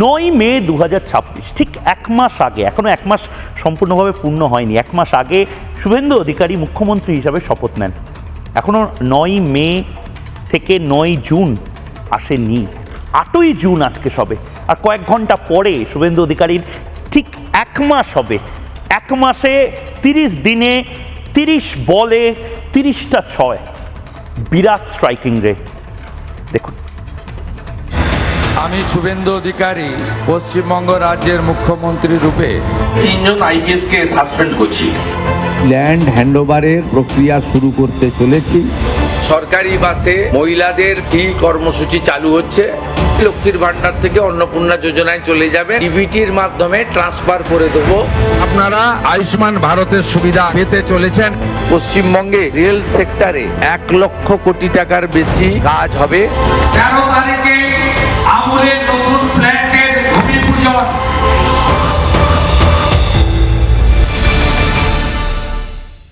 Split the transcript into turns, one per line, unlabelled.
9 মে 2026, ঠিক এক মাস আগে, এখনো এক মাস সম্পূর্ণভাবে পূর্ণ হয়নি, এক মাস আগে শুভেন্দু অধিকারী মুখ্যমন্ত্রী হিসাবে শপথ নেন। এখনো 9 মে থেকে 9 জুন আসেনি, 8ই জুন আজকে সবে, আর কয়েক ঘন্টা পরে শুভেন্দু অধিকারীর ঠিক এক মাস হবে। এক মাসে 30 দিনে 30 বলে 30টা 6, বিরাট স্ট্রাইকিং রেট। দেখুন,
আমি শুভেন্দু অধিকারী পশ্চিমবঙ্গ রাজ্যের মুখ্যমন্ত্রী রূপে
3 জন আইপিএস কে সাসপেন্ড করছি।
ল্যান্ড হ্যান্ডওভারের প্রক্রিয়া শুরু করতে চলেছি।
সরকারি বাসে মহিলাদের ফ্রি কর্মসূচি চালু হচ্ছে। লক্ষ্মীর ভান্ডার থেকে অন্নপূর্ণা যোজনায় চলে যাবে, ডিবিটির মাধ্যমে ট্রান্সফার করে দেবো।
আপনারা আয়ুষ্মান ভারতের সুবিধা পেতে চলেছেন।
পশ্চিমবঙ্গে রেল সেক্টরে 1 লক্ষ কোটি টাকার বেশি কাজ হবে।
13 তারিখে